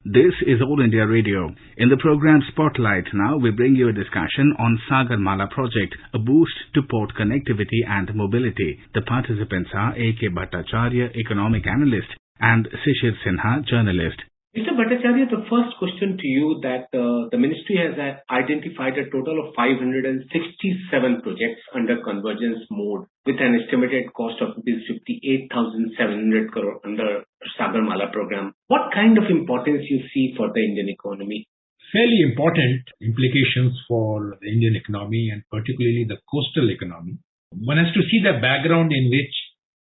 This is All India Radio. In the program Spotlight now, we bring you a discussion on Sagarmala Project, a boost to port connectivity and mobility. The participants are A.K. Bhattacharya, economic analyst, and Shishir Sinha, journalist. Mr. Bhattacharya, the first question to you that the ministry has identified a total of 567 projects under convergence mode with an estimated cost of 58,700 crore under Sagarmala program. What kind of importance you see for the Indian economy? Fairly important implications for the Indian economy and particularly the coastal economy. One has to see the background in which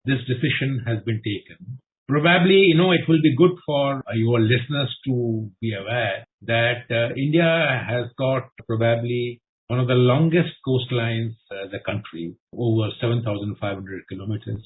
this decision has been taken. Probably, it will be good for your listeners to be aware that India has got probably one of the longest coastlines as a country, over 7,500 kilometers.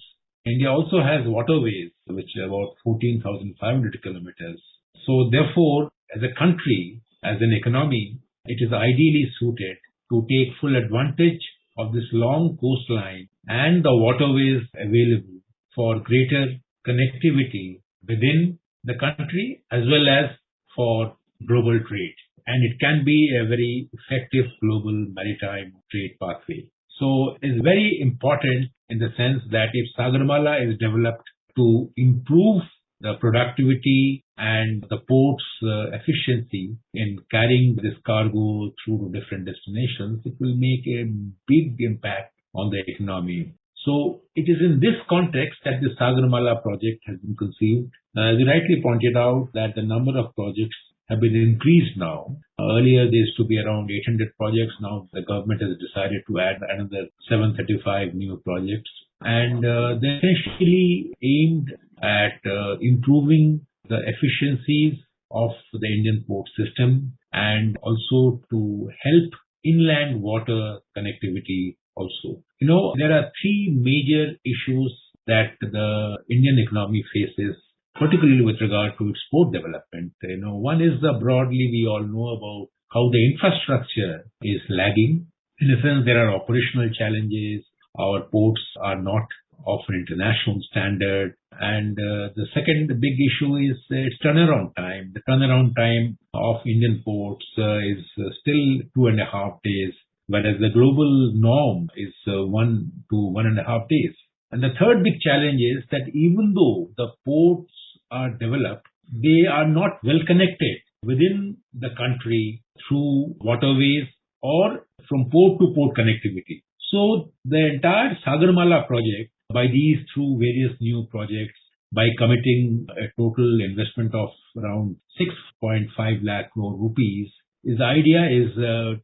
India also has waterways, which are about 14,500 kilometers. So therefore, as a country, as an economy, it is ideally suited to take full advantage of this long coastline and the waterways available for greater connectivity within the country as well as for global trade. And it can be a very effective global maritime trade pathway. So it's very important in the sense that if Sagarmala is developed to improve the productivity and the port's efficiency in carrying this cargo through to different destinations, it will make a big impact on the economy. So it is in this context that the Sagarmala project has been conceived. As you rightly pointed out that the number of projects have been increased now. Earlier there used to be around 800 projects. Now the government has decided to add another 735 new projects. And they're essentially aimed at improving the efficiencies of the Indian port system and also to help inland water connectivity also. There are three major issues that the Indian economy faces, particularly with regard to its port development. One is broadly we all know about how the infrastructure is lagging. In a sense, there are operational challenges. Our ports are not of an international standard. And the second big issue is its turnaround time. The turnaround time of Indian ports is still 2.5 days. Whereas the global norm is 1 to 1.5 days. And the third big challenge is that even though the ports are developed, they are not well connected within the country through waterways or from port to port connectivity. So the entire Sagarmala project, by these two various new projects, by committing a total investment of around 6.5 lakh crore rupees, his idea is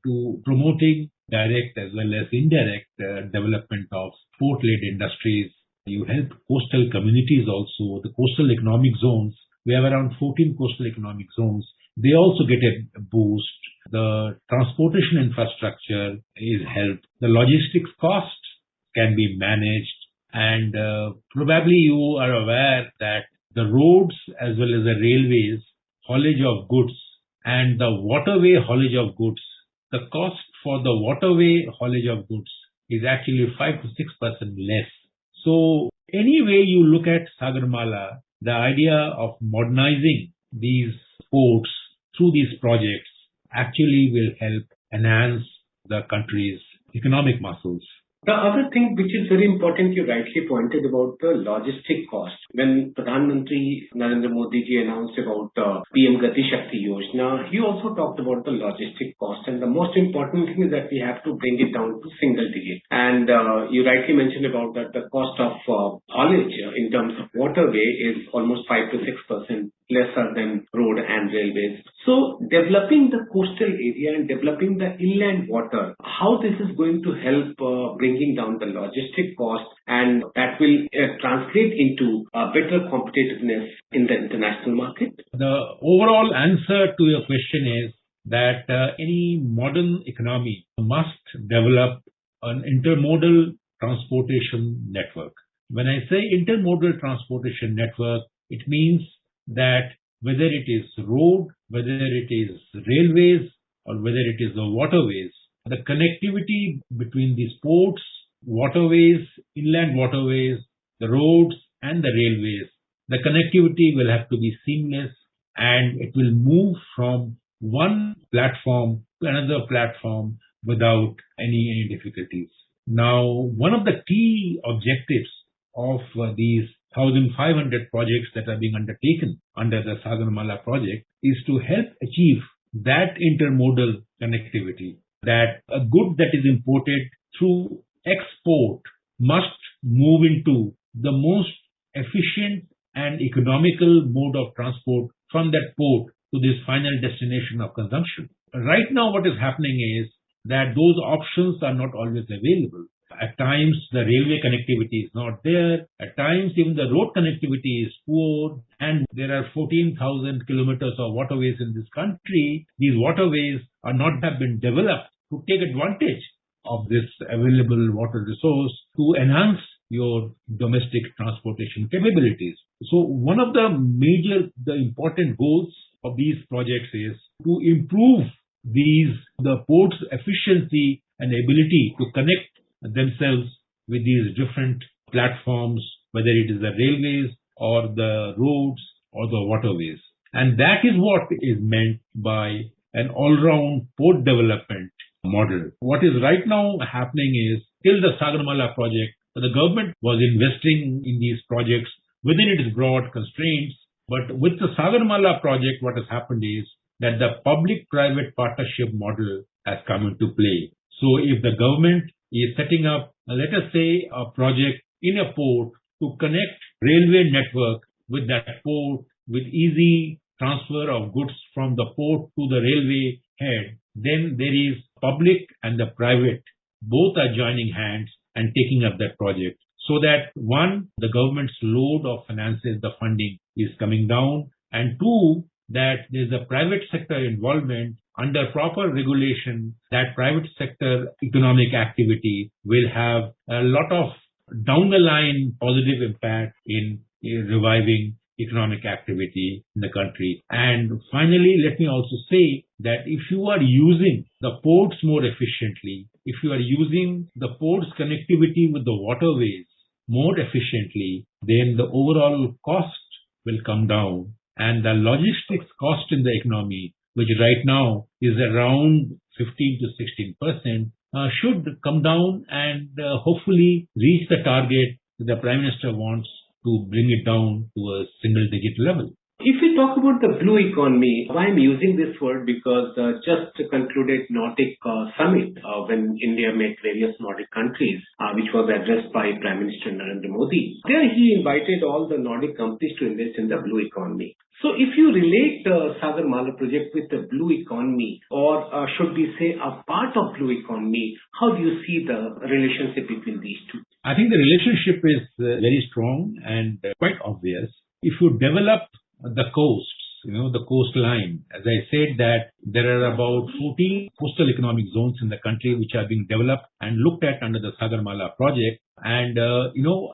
to promoting direct as well as indirect development of port-led industries. You help coastal communities also, the coastal economic zones. We have around 14 coastal economic zones. They also get a boost. The transportation infrastructure is helped. The logistics costs can be managed. And probably you are aware that the roads as well as the railways, haulage of goods, and the waterway haulage of goods, the cost for the waterway haulage of goods is actually 5 to 6% less. So anyway you look at Sagarmala, the idea of modernizing these ports through these projects actually will help enhance the country's economic muscles. The other thing which is very important, you rightly pointed about the logistic cost. When Pradhan Mantri Narendra Modi ji announced about the PM Gati Shakti Yojana, he also talked about the logistic cost. And the most important thing is that we have to bring it down to single digit. And you rightly mentioned about that the cost of haulage in terms of waterway is almost 5 to 6% lesser than road and railways. So developing the coastal area and developing the inland water, how this is going to help bringing down the logistic cost, and that will translate into better competitiveness in the international market? The overall answer to your question is that any modern economy must develop an intermodal transportation network. When I say intermodal transportation network, it means that whether it is road, whether it is railways, or whether it is the waterways, the connectivity between these ports, waterways, inland waterways, the roads and the railways, the connectivity will have to be seamless and it will move from one platform to another platform without any difficulties. Now, one of the key objectives of these 1,500 projects that are being undertaken under the Sagarmala project is to help achieve that intermodal connectivity, that a good that is imported through export must move into the most efficient and economical mode of transport from that port to this final destination of consumption. Right now, what is happening is that those options are not always available. At times, the railway connectivity is not there. At times, even the road connectivity is poor. And there are 14,000 kilometers of waterways in this country. These waterways are not have been developed to take advantage of this available water resource to enhance your domestic transportation capabilities. So one of the important goals of these projects is to improve the port's efficiency and ability to connect themselves with these different platforms, whether it is the railways or the roads or the waterways. And that is what is meant by an all-round port development model. What is right now happening is, till the Sagarmala project, the government was investing in these projects within its broad constraints. But with the Sagarmala project, what has happened is that the public-private partnership model has come into play. So if the government is setting up, let us say, a project in a port to connect railway network with that port, with easy transfer of goods from the port to the railway head, then there is public and the private, both are joining hands and taking up that project. So that one, the government's load of finances, the funding is coming down, and two, that there's a private sector involvement under proper regulation. That private sector economic activity will have a lot of down the line positive impact in reviving economic activity in the country. And finally, let me also say that if you are using the ports more efficiently, if you are using the ports connectivity with the waterways more efficiently, then the overall cost will come down, and the logistics cost in the economy, which right now is around 15 to 16%, should come down and hopefully reach the target the Prime Minister wants to bring it down to a single-digit level. If we talk about the blue economy, why I'm using this word because just concluded Nordic summit when India met various Nordic countries, which was addressed by Prime Minister Narendra Modi. There he invited all the Nordic companies to invest in the blue economy. So if you relate the Sagarmala project with the blue economy, or should we say a part of blue economy, how do you see the relationship between these two? I think the relationship is very strong and quite obvious. If you develop the coasts, the coastline, as I said that there are about 14 coastal economic zones in the country which are being developed and looked at under the Sagarmala project. And,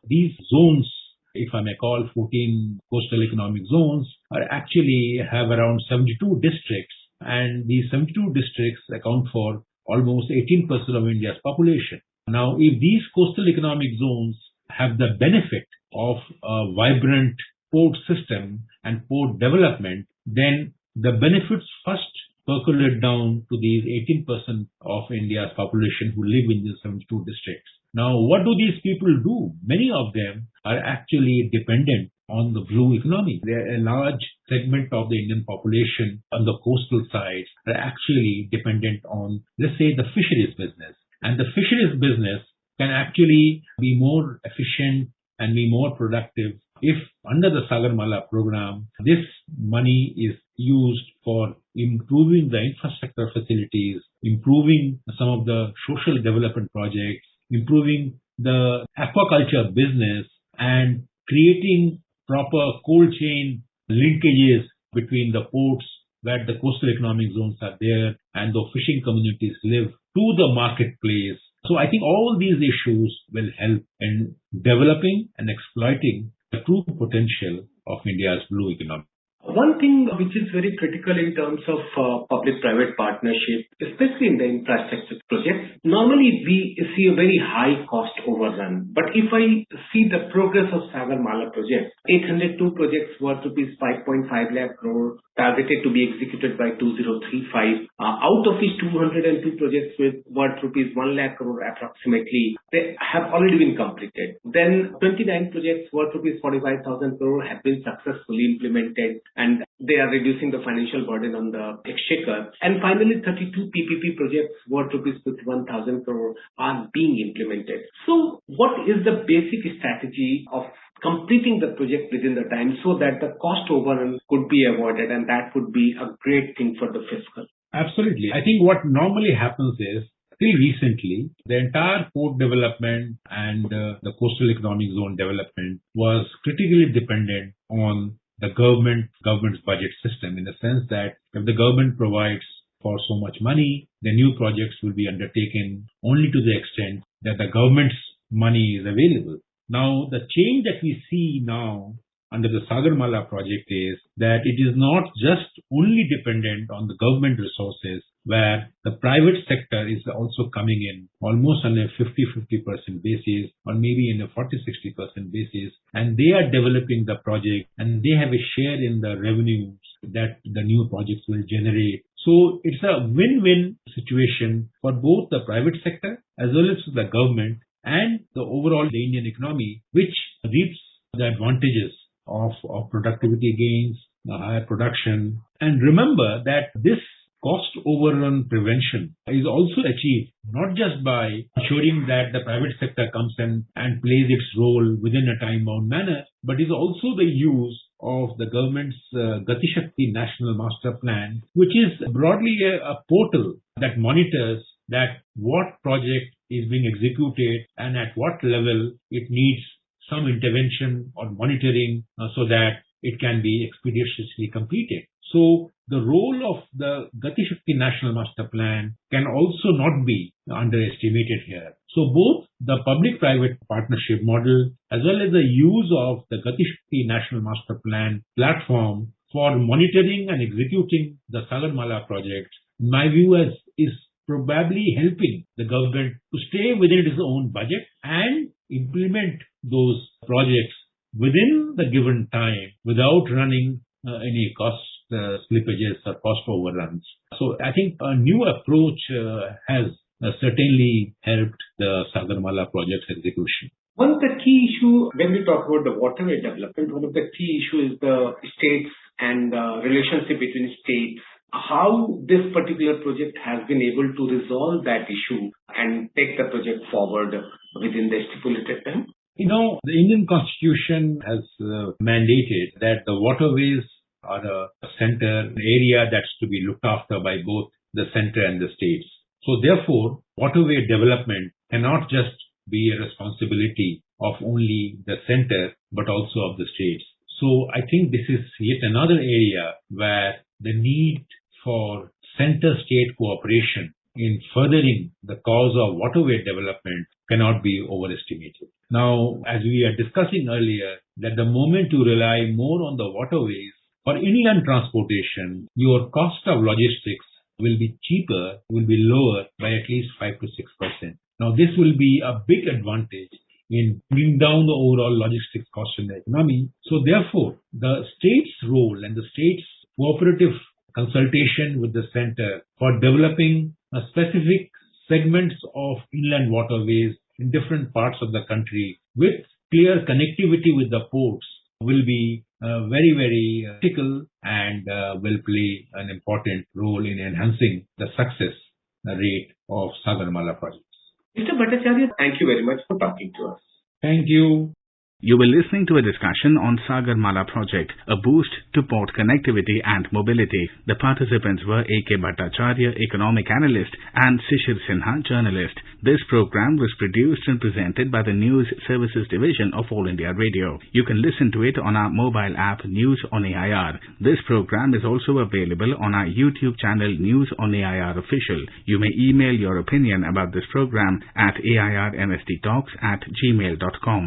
these zones, if I may call 14 coastal economic zones, are actually have around 72 districts. And these 72 districts account for almost 18% of India's population. Now, if these coastal economic zones have the benefit of a vibrant port system and port development, then the benefits first percolate down to these 18% of India's population who live in these 72 districts. Now, what do these people do? Many of them are actually dependent on the blue economy. A large segment of the Indian population on the coastal sides are actually dependent on, let's say, the fisheries business. And the fisheries business can actually be more efficient and be more productive if under the Sagarmala program, this money is used for improving the infrastructure facilities, improving some of the social development projects, improving the aquaculture business, and creating proper cold chain linkages between the ports where the coastal economic zones are there and the fishing communities live to the marketplace. So I think all these issues will help in developing and exploiting the true potential of India's blue economy. One thing which is very critical in terms of public-private partnership, especially in the infrastructure projects, normally we see a very high cost overrun. But if I see the progress of Sagarmala project, 802 projects worth rupees 5.5 lakh crore targeted to be executed by 2035. Out of these 202 projects with worth rupees 1 lakh crore approximately, they have already been completed. Then 29 projects worth rupees 45,000 crore have been successfully implemented, and they are reducing the financial burden on the exchequer. And finally, 32 PPP projects worth rupees 51,000 crore are being implemented. So what is the basic strategy of completing the project within the time so that the cost overrun could be avoided, and that would be a great thing for the fiscal? Absolutely. I think what normally happens is, till recently, the entire port development and the coastal economic zone development was critically dependent on the government's budget system, in the sense that if the government provides for so much money, the new projects will be undertaken only to the extent that the government's money is available. Now, the change that we see now under the Sagarmala project is that it is not just only dependent on the government resources, where the private sector is also coming in almost on a 50-50% basis, or maybe in a 40-60% basis, and they are developing the project and they have a share in the revenues that the new projects will generate. So it's a win-win situation for both the private sector as well as the government and the overall Indian economy, which reaps the advantages of productivity gains, higher production. And remember that this cost overrun prevention is also achieved not just by ensuring that the private sector comes in and plays its role within a time-bound manner, but is also the use of the government's Gati Shakti National Master Plan, which is broadly a portal that monitors that what project is being executed and at what level it needs some intervention or monitoring so that it can be expeditiously completed. So the role of the Gati Shakti National Master Plan can also not be underestimated here. So both the public-private partnership model as well as the use of the Gati Shakti National Master Plan platform for monitoring and executing the Sagarmala project, in my view, is probably helping the government to stay within its own budget and implement those projects within the given time without running any cost slippages or cost overruns. So I think a new approach has certainly helped the Sagarmala project's execution. One of the key issues when we talk about the waterway development, one of the key issues is the states and the relationship between states. How this particular project has been able to resolve that issue and take the project forward within the stipulated time? You know, the Indian Constitution has mandated that the waterways are a center, an area that's to be looked after by both the center and the states. So therefore, waterway development cannot just be a responsibility of only the center, but also of the states. So I think this is yet another area where the need for center-state cooperation in furthering the cause of waterway development cannot be overestimated. Now, as we are discussing earlier, that the moment you rely more on the waterways for inland transportation, your cost of logistics will be cheaper, will be lower by at least 5 to 6%. Now, this will be a big advantage in bringing down the overall logistics cost in the economy. So therefore, the state's role and the state's cooperative consultation with the center for developing specific segments of inland waterways in different parts of the country with clear connectivity with the ports will be very, very critical and will play an important role in enhancing the success rate of Sagarmala projects. Mr. Bhattacharya, thank you very much for talking to us. Thank you. You were listening to a discussion on Sagarmala Project, a boost to port connectivity and mobility. The participants were A.K. Bhattacharya, economic analyst, and Shishir Sinha, journalist. This program was produced and presented by the News Services Division of All India Radio. You can listen to it on our mobile app News on AIR. This program is also available on our YouTube channel News on AIR Official. You may email your opinion about this program at airmsttalks@gmail.com.